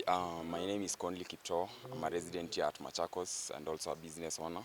My name is Conley Kipto. I'm a resident here at Machakos and also a business owner.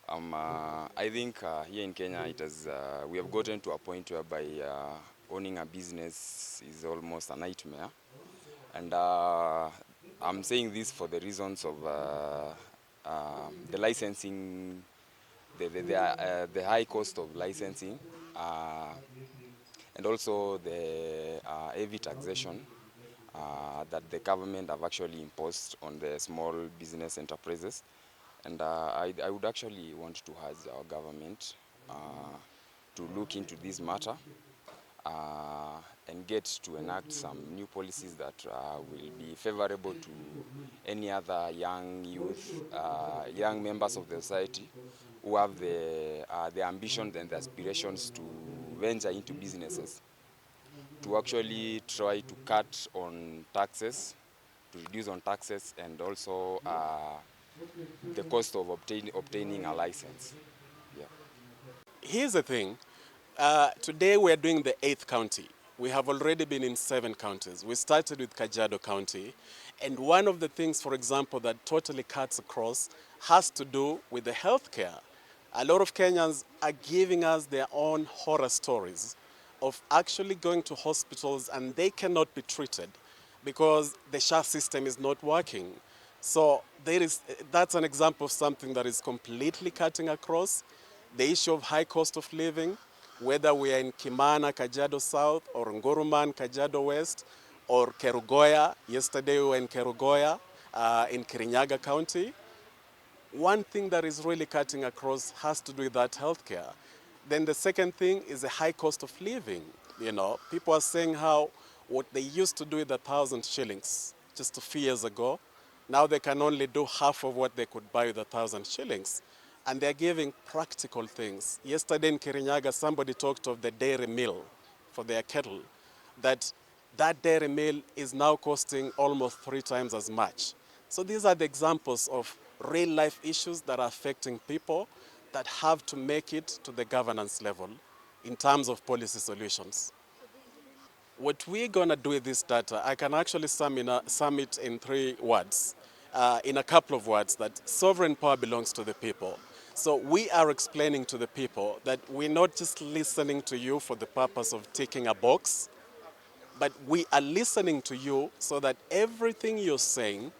I think here in Kenya, we have gotten to a point whereby owning a business is almost a nightmare. And I'm saying this for the reasons of the licensing, the high cost of licensing, uh, and also the heavy taxation that the government have actually imposed on the small business enterprises. And I would actually want to urge our government to look into this matter and get to enact some new policies that will be favorable to any other young youth, young members of the society who have the ambitions and the aspirations to venture into businesses, to actually try to cut on taxes, to reduce on taxes, and also the cost of obtaining a license. Yeah. Here's the thing. Today we're doing the 8th county. We have already been in 7 counties. We started with Kajiado County. And one of the things, for example, that totally cuts across has to do with the healthcare. A lot of Kenyans are giving us their own horror stories of actually going to hospitals and they cannot be treated because the SHA system is not working. So that's an example of something that is completely cutting across. The issue of high cost of living, whether we are in Kimana, Kajiado South, or Nguruman, Kajiado West, or Kerugoya. Yesterday we were in Kerugoya, in Kirinyaga County. One thing that is really cutting across has to do with that healthcare. Then the second thing is the high cost of living. You know, people are saying how what they used to do with 1,000 shillings just a few years ago, now they can only do half of what they could buy with 1,000 shillings. And they're giving practical things. Yesterday in Kirinyaga, somebody talked of the dairy mill for their cattle, that dairy mill is now costing almost 3 times as much. So these are the examples of real life issues that are affecting people that have to make it to the governance level in terms of policy solutions. What we're going to do with this data, I can actually sum it in 3 words, in a couple of words, that sovereign power belongs to the people. So we are explaining to the people that we're not just listening to you for the purpose of ticking a box, but we are listening to you so that everything you're saying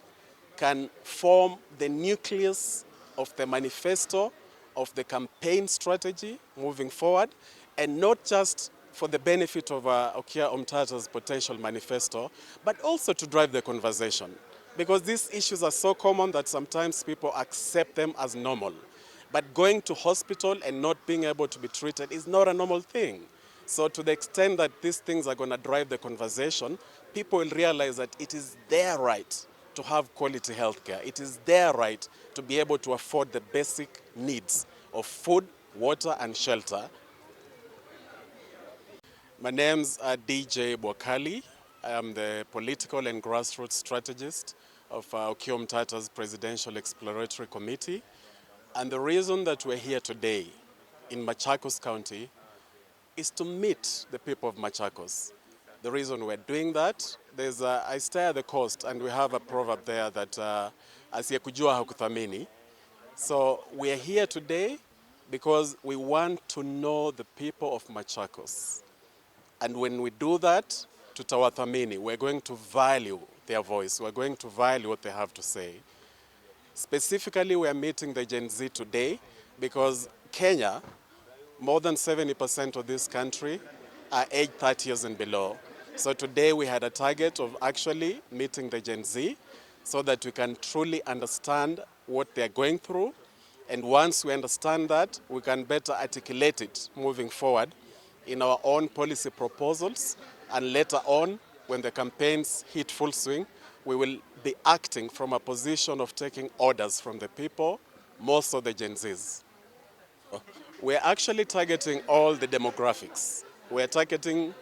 can form the nucleus of the manifesto, of the campaign strategy moving forward, and not just for the benefit of Okiya Omtatah's potential manifesto, but also to drive the conversation. Because these issues are so common that sometimes people accept them as normal. But going to hospital and not being able to be treated is not a normal thing. So to the extent that these things are going to drive the conversation, people will realize that it is their right to have quality healthcare. It is their right to be able to afford the basic needs of food, water, and shelter. My name's DJ Bwakali. I am the political and grassroots strategist of Okiya Omtatah's Presidential Exploratory Committee. And the reason that we're here today in Machakos County is to meet the people of Machakos. The reason we're doing that, I stay at the coast and we have a proverb there that asiyekujua hakuthamini. So we are here today because we want to know the people of Machakos. And when we do that, tutawathamini, we're going to value their voice. We're going to value what they have to say. Specifically, we are meeting the Gen Z today because Kenya, more than 70% of this country are aged 30 years and below. So today we had a target of actually meeting the Gen Z so that we can truly understand what they're going through. And once we understand that, we can better articulate it moving forward in our own policy proposals. And later on, when the campaigns hit full swing, we will be acting from a position of taking orders from the people, most of the Gen Zs. We're actually targeting all the demographics. We're targeting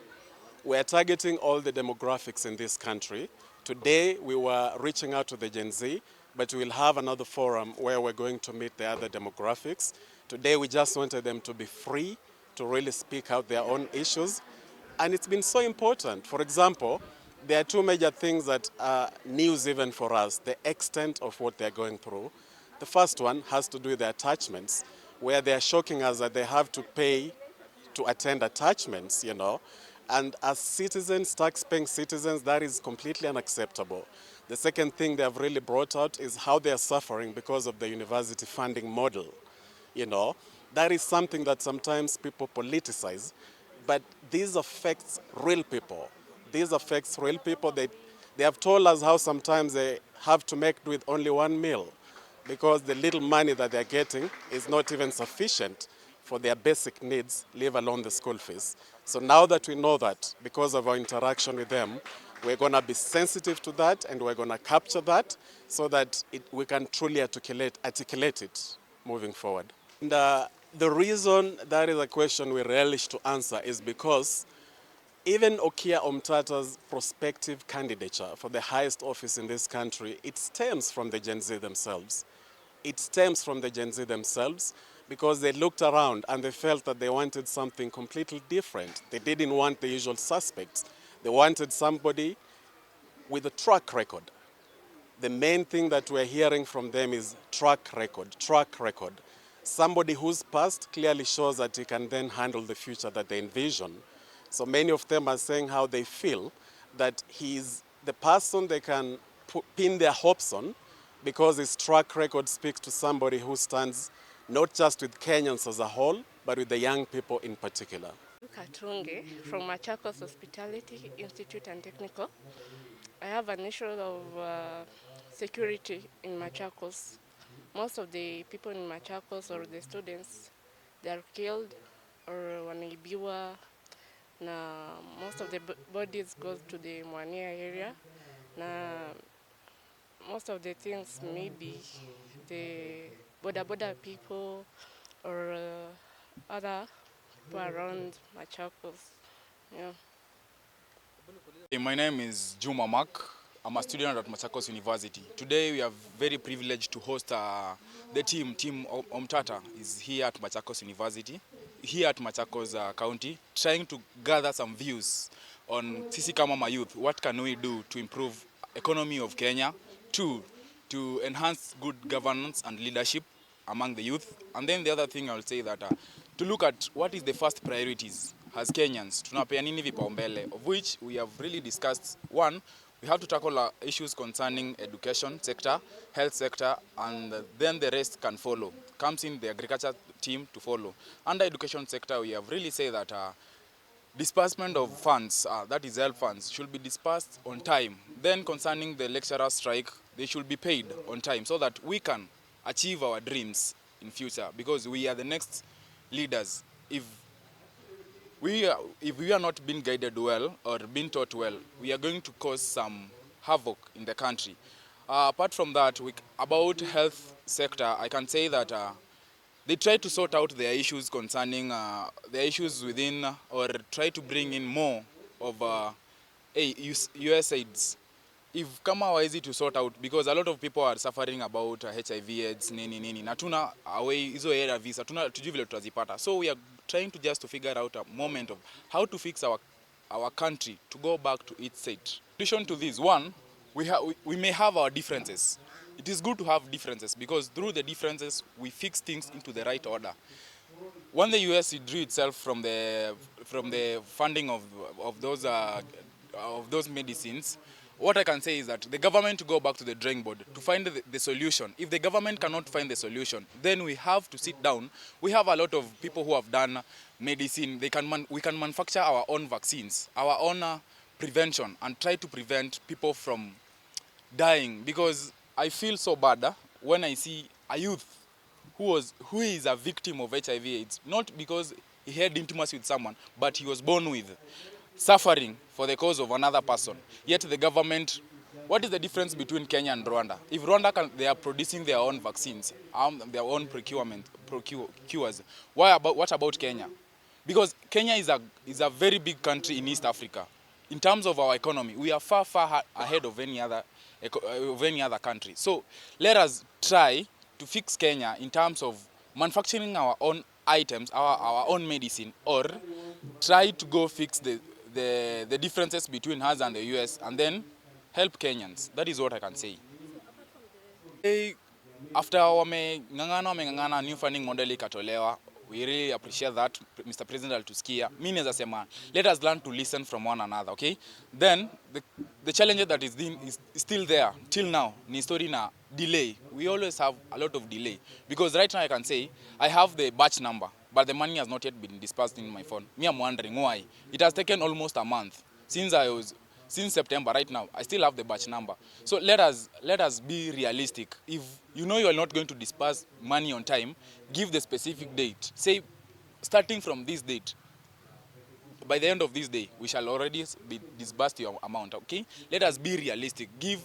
all the demographics in this country. Today, we were reaching out to the Gen Z, but we'll have another forum where we're going to meet the other demographics. Today, we just wanted them to be free to really speak out their own issues. And it's been so important. For example, there are two major things that are news even for us, the extent of what they're going through. The first one has to do with the attachments, where they're shocking us that they have to pay to attend attachments, you know. And as citizens, tax-paying citizens, that is completely unacceptable. The second thing they have really brought out is how they are suffering because of the university funding model, you know. That is something that sometimes people politicize, but this affects real people. This affects real people. They have told us how sometimes they have to make do with only one meal because the little money that they're getting is not even sufficient for their basic needs, leave alone the school fees. So now that we know that, because of our interaction with them, we're going to be sensitive to that and we're going to capture that so that we can truly articulate it moving forward. And the reason that is a question we relish to answer is because even Okiya Omtatah's prospective candidature for the highest office in this country, it stems from the Gen Z themselves. It stems from the Gen Z themselves because they looked around and they felt that they wanted something completely different. They didn't want the usual suspects. They wanted somebody with a track record. The main thing that we're hearing from them is track record, track record. Somebody whose past clearly shows that he can then handle the future that they envision. So many of them are saying how they feel that he's the person they can pin their hopes on because his track record speaks to somebody who stands not just with Kenyans as a whole, but with the young people in particular. Katunge from Machakos Hospitality Institute and Technical. I have an issue of security in Machakos. Most of the people in Machakos or the students, they are killed or wanaibiwa, na most of the bodies go to the Mwania area. Na most of the things maybe the boda people or other people around Machakos. Yeah. My name is Juma Mark. I'm a student at Machakos University. Today we are very privileged to host the team Omtatah is here at Machakos University, here at Machakos County, trying to gather some views on sisi kama youth. What can we do to improve economy of Kenya? Two, to enhance good governance and leadership among the youth. And then the other thing I will say that to look at what is the first priorities as Kenyans, tunapea nini vipaumbele, of which we have really discussed. One, we have to tackle issues concerning education sector, health sector, and then the rest can follow. Comes in the agriculture team to follow. Under education sector, we have really said that disbursement of funds, that is help funds, should be dispersed on time. Then concerning the lecturer strike, they should be paid on time so that we can achieve our dreams in future, because we are the next leaders. If we are not being guided well or being taught well, we are going to cause some havoc in the country. Apart from that, about health sector, I can say that they try to sort out their issues concerning their issues within, or try to bring in more of USAIDs. If kama hawawezi to sort out, because a lot of people are suffering about HIV AIDS nini na tuna away hizo era visa tujui vile tutazipata. So we are trying to just to figure out a moment of how to fix our country to go back to its state. In addition to this, one, we may have our differences. It is good to have differences because through the differences we fix things into the right order. When the US withdrew itself from the funding of those medicines, what I can say is that the government to go back to the drawing board to find the solution. If the government cannot find the solution, then we have to sit down. We have a lot of people who have done medicine. We can manufacture our own vaccines, our own prevention, and try to prevent people from dying. Because I feel so bad when I see a youth who is a victim of HIV/AIDS, not because he had intimacy with someone, but he was born with, suffering for the cause of another person. Yet the government, what is the difference between Kenya and Rwanda? If Rwanda they are producing their own vaccines, their own cures, what about Kenya? Because Kenya is a very big country in East Africa. In terms of our economy, we are far ahead of any other country. So let us try to fix Kenya in terms of manufacturing our own items, our own medicine, or try to go fix the the differences between us and the US, and then help Kenyans. That is what I can say. After wameng'ang'ana new funding model ikatolewa, we really appreciate that Mr. President alitusikia. Mimi naweza sema let us learn to listen from one another, okay? Then the challenge that is still there till now ni story na delay. We always have a lot of delay because right now I can say I have the batch number but the money has not yet been dispersed in my phone. Me, I'm wondering why. It has taken almost a month since September. Right now I still have the batch number. So let us be realistic. If you know you are not going to disperse money on time, give the specific date. Say starting from this date, by the end of this day we shall already be disbursed your amount, okay? Let us be realistic, give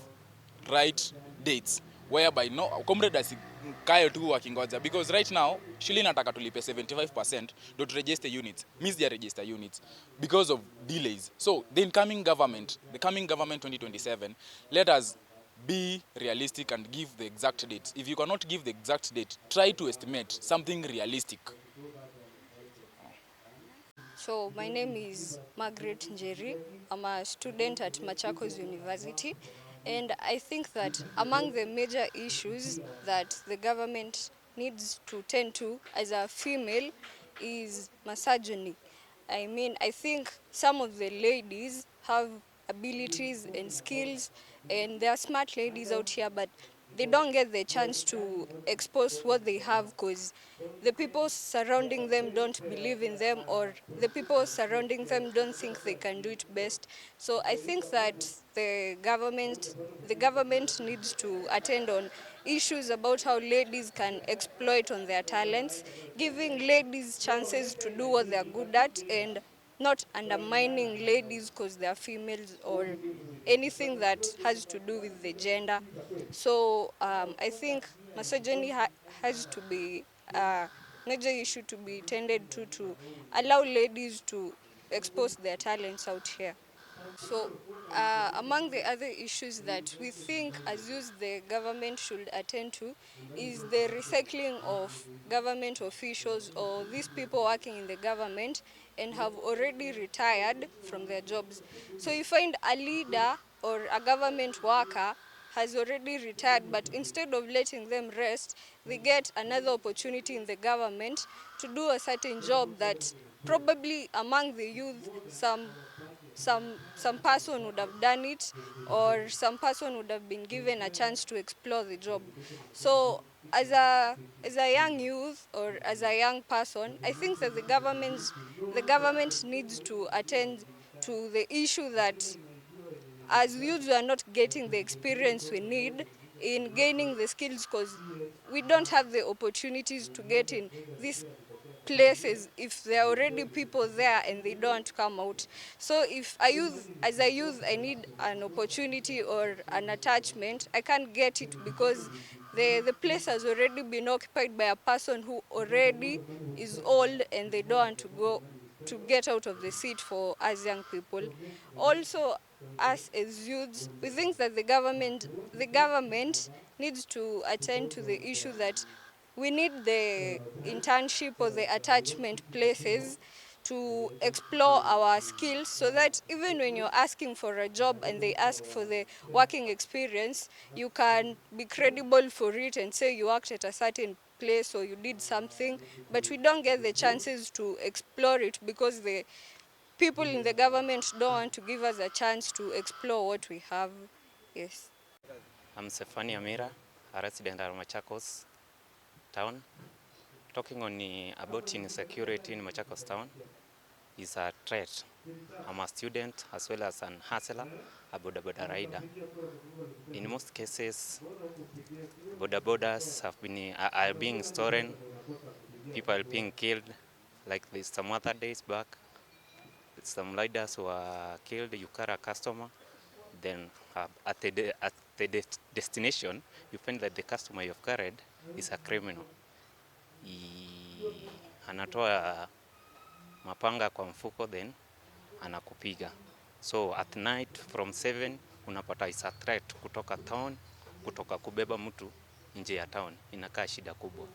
right dates whereby no comrade asikae tu wakingoja, because right now shule nataka tulipe 75% ndio to register units, means they register units because of delays. So the coming government 2027, let us be realistic and give the exact date. If you cannot give the exact date, try to estimate something realistic. So my name is Margaret Njeri. I'm a student at Machakos University, and I think that among the major issues that the government needs to tend to as a female is misogyny. I mean, I think some of the ladies have abilities and skills, and they are smart ladies out here, but they don't get the chance to expose what they have because the people surrounding them don't believe in them, or the people surrounding them don't think they can do it best. So I think that the government needs to attend on issues about how ladies can exploit on their talents, giving ladies chances to do what they're good at, and not undermining ladies because they're females or anything that has to do with the gender. So I think misogyny has to be a major issue to be tended to allow ladies to expose their talents out here. So, among the other issues that we think as youth the government should attend to is the recycling of government officials or these people working in the government and have already retired from their jobs. So you find a leader or a government worker has already retired, but instead of letting them rest, they get another opportunity in the government to do a certain job that probably among the youth some person would have done it, or some person would have been given a chance to explore the job. So as a young youth or as a young person, I think that the government needs to attend to the issue that as youths we are not getting the experience we need in gaining the skills because we don't have the opportunities to get in these places if there are already people there and they don't come out. So if as a youth, I need an opportunity or an attachment, I can't get it because the place has already been occupied by a person who already is old and they don't want to get out of the seat for us young people. Also, us as youths, we think that the government needs to attend to the issue that we need the internship or the attachment places to explore our skills so that even when you're asking for a job and they ask for the working experience, you can be credible for it and say you worked at a certain place or you did something, but we don't get the chances to explore it because the people in the government don't want to give us a chance to explore what we have. Yes. I'm Stefani Amira, a resident of Machakos town. Talking on about insecurity in Machakos town is a threat. I'm a student as well as an hustler, a boda rider. In most cases, bodas are being stolen, people are being killed. Like this some other days back, some riders were killed. You carry a customer, then at the destination, you find that the customer you've carried is a criminal. Anatoa mapanga kwa mfuko, then anakupiga. So at night from 7 unapata is a threat kutoka town, kutoka kubeba mtu nje ya town inakaa shida kubwa.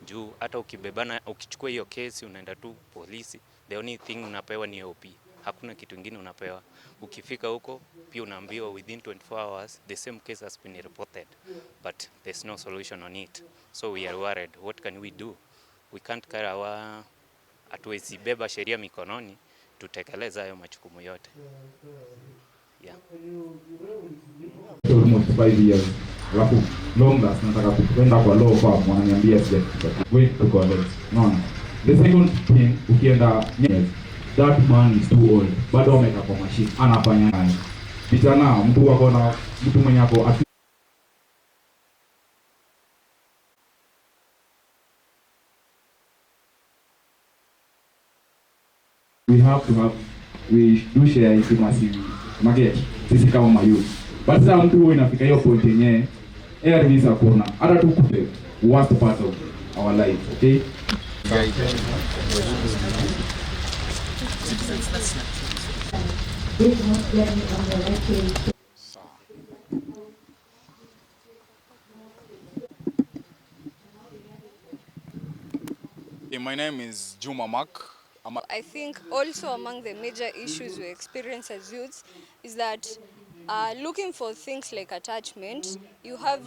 Juu hata ukibebana ukichukua hiyo kesi unaenda tu polisi, the only thing unapewa ni OP. hakuna kitu kingine unapewa. Ukifika huko pia unaambiwa within 24 hours the same case has been reported, but there's no solution on it. So we are worried, what can we do? We can't carry our, hatuwezi beba sheria mikononi tutekeleza hayo majukumu yote. Yeah. Almost 5 years. Alafu long last nataka kupenda kwa law firm wananiambia wait to collect. No. The second thing ukienda yes, that man is too old. Bado ameka kwa machine anafanya nini? Vijana mtu wako na mtu mwenye ako we do share intimacy market sisi kama mayouth. But sasa mtu huyo inafika hiyo point yenyewe ARVs hakuna hata tu kupe worst part of our life, okay? My name is Juma Mark. I think also among the major issues we experience as youths is that looking for things like attachment, you have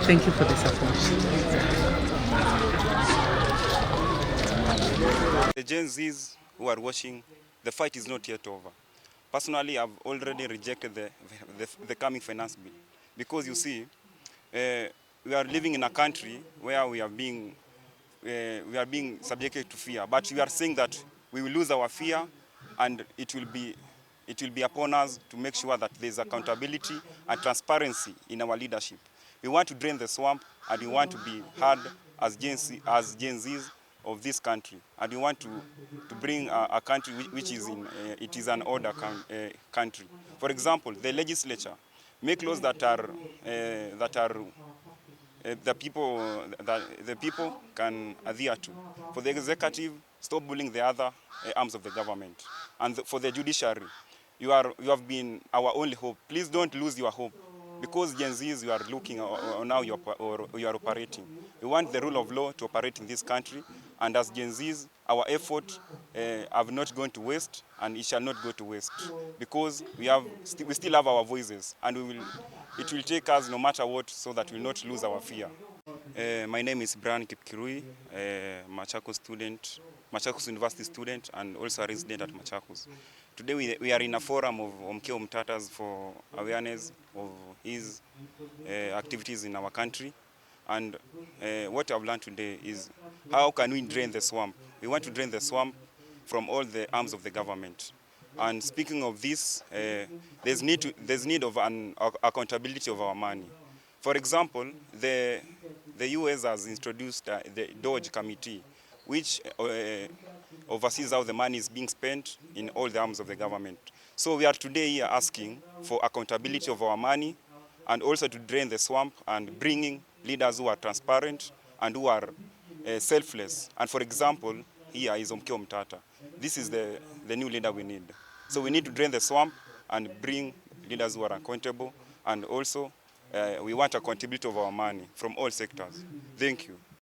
Thank you for the support. The Gen Zs who are watching, the fight is not yet over. Personally, I've already rejected the coming finance bill because you see, we are living in a country where we are being subjected to fear. But we are saying that we will lose our fear, and it will be upon us to make sure that there is accountability and transparency in our leadership. We want to drain the swamp, and we want to be heard as Gen Zs of this country, and we want to bring a country which is it is an order country. For example, the legislature make laws that are the people can adhere to. For the executive, stop bullying the other arms of the government, and for the judiciary, you have been our only hope. Please don't lose your hope, because Gen Zs, you are looking now you are operating. We want the rule of law to operate in this country, and as Gen Zs, our effort have not gone to waste, and it shall not go to waste, because we still have our voices, and it will take us no matter what, so that we will not lose our fear. My name is Brian Kipkirui, Machakos University student, and also a resident at Machakos. Today we are in a forum of Omtatah for awareness of his activities in our country. And what I've learned today is how can we drain the swamp? We want to drain the swamp from all the arms of the government. And speaking of this, there's need of an accountability of our money. For example, the US has introduced the Doge Committee, which oversees how the money is being spent in all the arms of the government. So we are today here asking for accountability of our money and also to drain the swamp and bringing leaders who are transparent and who are selfless. And for example, here is Omtatah. This is the new leader we need. So we need to drain the swamp and bring leaders who are accountable, and also we want accountability of our money from all sectors. Thank you.